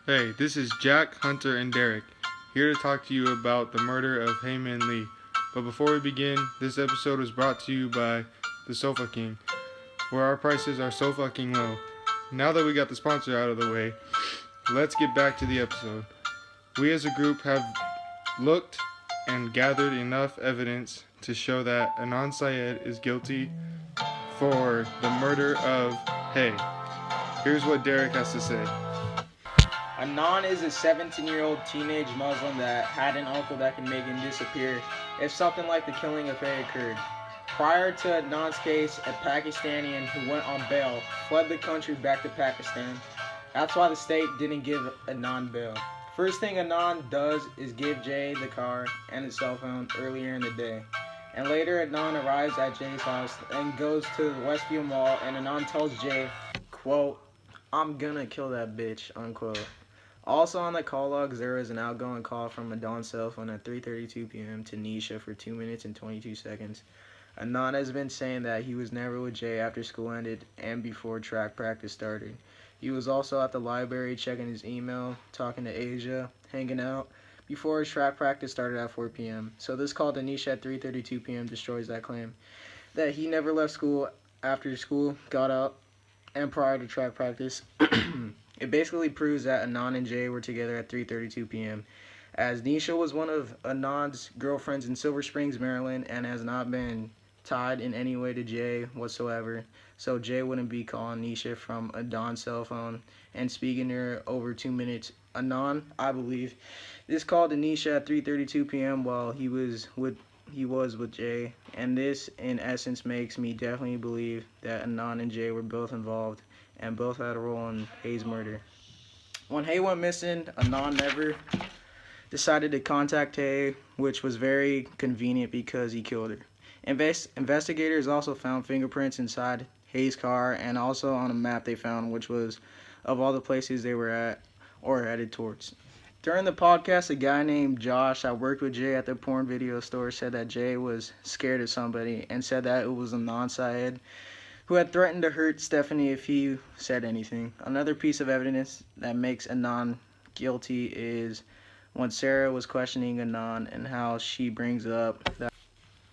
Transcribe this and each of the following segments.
Hey, this is Jack, Hunter, and Derek, here to talk to you about the murder of Heyman Lee. But before we begin, this episode is brought to you by the Sofa King, where our prices are so fucking low. Now that we got the sponsor out of the way, let's get back to the episode. We as a group have looked and gathered enough evidence to show that Anand Syed is guilty for the murder of Hay. Here's what Derek has to say. Anand is a 17-year-old teenage Muslim that had an uncle that could make him disappear if something like the killing of Hay occurred. Prior to Anand's case, a Pakistani who went on bail fled the country back to Pakistan. That's why the state didn't give Anand bail. First thing Anand does is give Jay the car and his cell phone earlier in the day. And later Anand arrives at Jay's house and goes to the Westview Mall, and Anand tells Jay, quote, "I'm gonna kill that bitch," unquote. Also on the call logs, there was an outgoing call from Anand's cell phone at 3:32 p.m. to Nisha for 2 minutes and 22 seconds. Anand has been saying that he was never with Jay after school ended and before track practice started. He was also at the library checking his email, talking to Asia, hanging out, before his track practice started at 4 p.m. So this call to Nisha at 3:32 p.m. destroys that claim that he never left school after school, got out, and prior to track practice. It basically proves that Anand and Jay were together at 3:32 p.m. as Nisha was one of Anand's girlfriends in Silver Springs, Maryland, and has not been tied in any way to Jay whatsoever. So Jay wouldn't be calling Nisha from Anand's cell phone and speaking to her over 2 minutes. Anand, I believe, this call to Nisha at 3:32 p.m. while he was with Jay, and this in essence makes me definitely believe that Anand and Jay were both involved and both had a role in Hay's murder. When Hay went missing, Anand never decided to contact Hay, which was very convenient because he killed her. Investigators also found fingerprints inside Hay's car and also on a map they found, which was of all the places they were at or headed towards. During the podcast, a guy named Josh that worked with Jay at the porn video store said that Jay was scared of somebody and said that it was Anand Syed, who had threatened to hurt Stephanie if he said anything. Another piece of evidence that makes Anand guilty is when Sarah was questioning Anand and how she brings up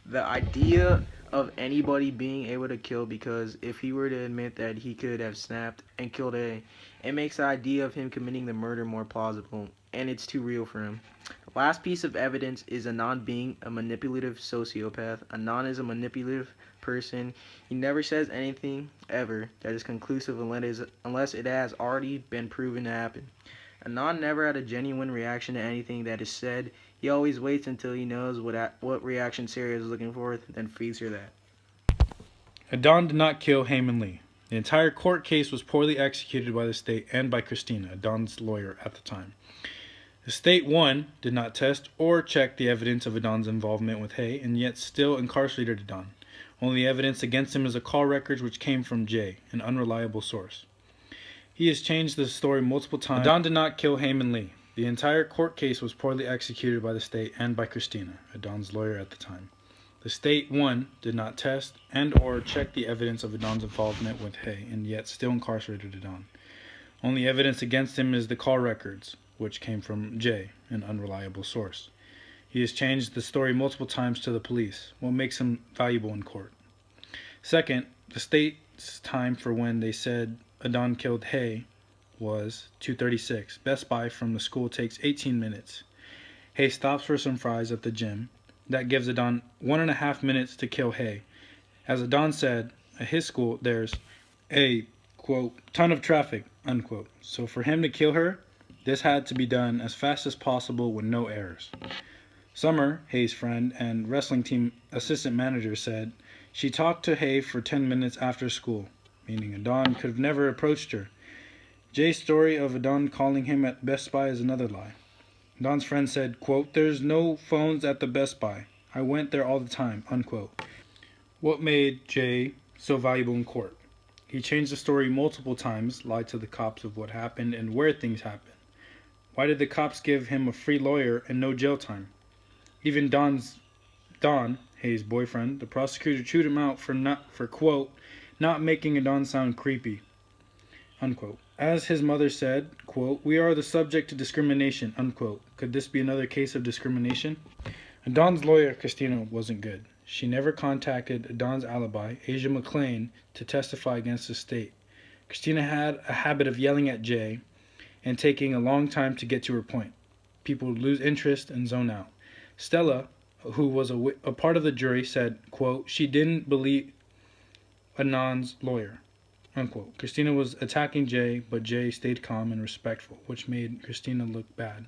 the idea of anybody being able to kill, because if he were to admit that he could have snapped and killed A, it makes the idea of him committing the murder more plausible, and it's too real for him. The last piece of evidence is Anand being a manipulative sociopath. Anand is a manipulative person. He never says anything ever that is conclusive unless it has already been proven to happen. Anand never had a genuine reaction to anything that is said. He always waits until he knows what reaction Sarah is looking for, then feeds her that. Anand did not kill Heyman Lee. The entire court case was poorly executed by the state and by Christina, Anand's lawyer at the time. The state, one, did not test or check the evidence of Anand's involvement with Hay, and yet still incarcerated Anand. Only evidence against him is a call records which came from Jay, an unreliable source. He has changed the story multiple times. Anand did not kill Heyman Lee. The entire court case was poorly executed by the state and by Christina, Anand's lawyer at the time. The state, one, did not test and or check the evidence of Anand's involvement with Hay, and yet still incarcerated Anand. Only evidence against him is the call records, which came from Jay, an unreliable source. He has changed the story multiple times to the police, what makes him valuable in court. Second, the state's time for when they said Anand killed Hay was 2:36. Best Buy from the school takes 18 minutes. Hay stops for some fries at the gym. That gives Anand 1.5 minutes to kill Hay. As Anand said, at his school there's a, quote, ton of traffic, unquote. So for him to kill her, this had to be done as fast as possible with no errors. Summer, Hay's friend and wrestling team assistant manager, said she talked to Hay for 10 minutes after school, meaning Anand could have never approached her. Jay's story of Anand calling him at Best Buy is another lie. Anand's friend said, quote, "There's no phones at the Best Buy. I went there all the time," unquote. What made Jay so valuable in court? He changed the story multiple times, lied to the cops of what happened and where things happened. Why did the cops give him a free lawyer and no jail time? Even Don, Hay's boyfriend, the prosecutor chewed him out for quote, not making Anand sound creepy. unquote. As his mother said, quote, "We are the subject to discrimination," unquote. Could this be another case of discrimination? Adon's lawyer, Christina, wasn't good. She never contacted Adon's alibi, Asia McClain, to testify against the state. Christina had a habit of yelling at Jay and taking a long time to get to her point. People would lose interest and zone out. Stella, who was a part of the jury, said, quote, "She didn't believe Adon's lawyer," unquote. Christina was attacking Jay, but Jay stayed calm and respectful, which made Christina look bad.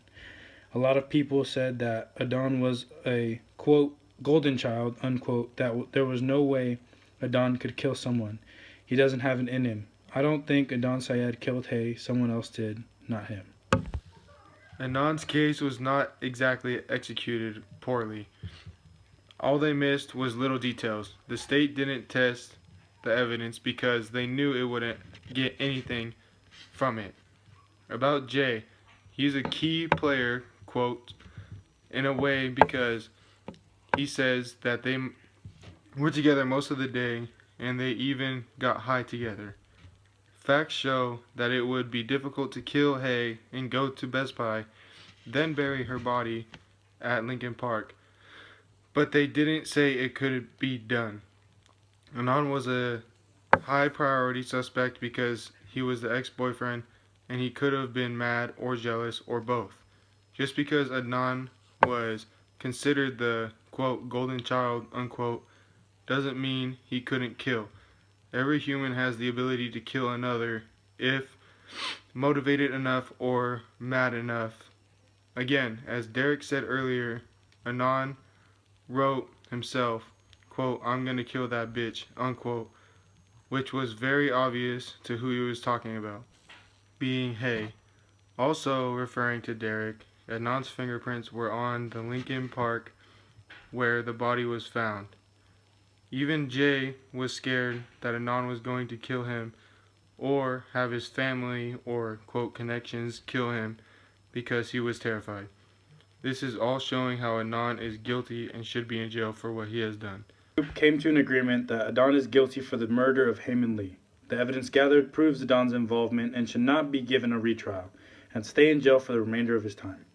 A lot of people said that Adon was a, quote, golden child, unquote, that there was no way Adon could kill someone. He doesn't have it in him. I don't think Adon Syed killed Hay, someone else did, not him. Anand's case was not exactly executed poorly. All they missed was little details. The state didn't test the evidence because they knew it wouldn't get anything from it. About Jay, he's a key player, quote, in a way because he says that they were together most of the day and they even got high together. Facts show that it would be difficult to kill Hay and go to Best Buy, then bury her body at Lincoln Park. But they didn't say it could be done. Anand was a high priority suspect because he was the ex-boyfriend and he could have been mad or jealous or both. Just because Adnan was considered the, quote, golden child, unquote, doesn't mean he couldn't kill. Every human has the ability to kill another if motivated enough or mad enough. Again, as Derek said earlier, Adnan wrote himself, quote, "I'm gonna kill that bitch," unquote, which was very obvious to who he was talking about, being Hay. Also referring to Derek, Adnan's fingerprints were on the Lincoln Park where the body was found. Even Jay was scared that Adnan was going to kill him or have his family or, quote, connections kill him because he was terrified. This is all showing how Adnan is guilty and should be in jail for what he has done. The group came to an agreement that Adon is guilty for the murder of Haymon Lee. The evidence gathered proves Adon's involvement and should not be given a retrial and stay in jail for the remainder of his time.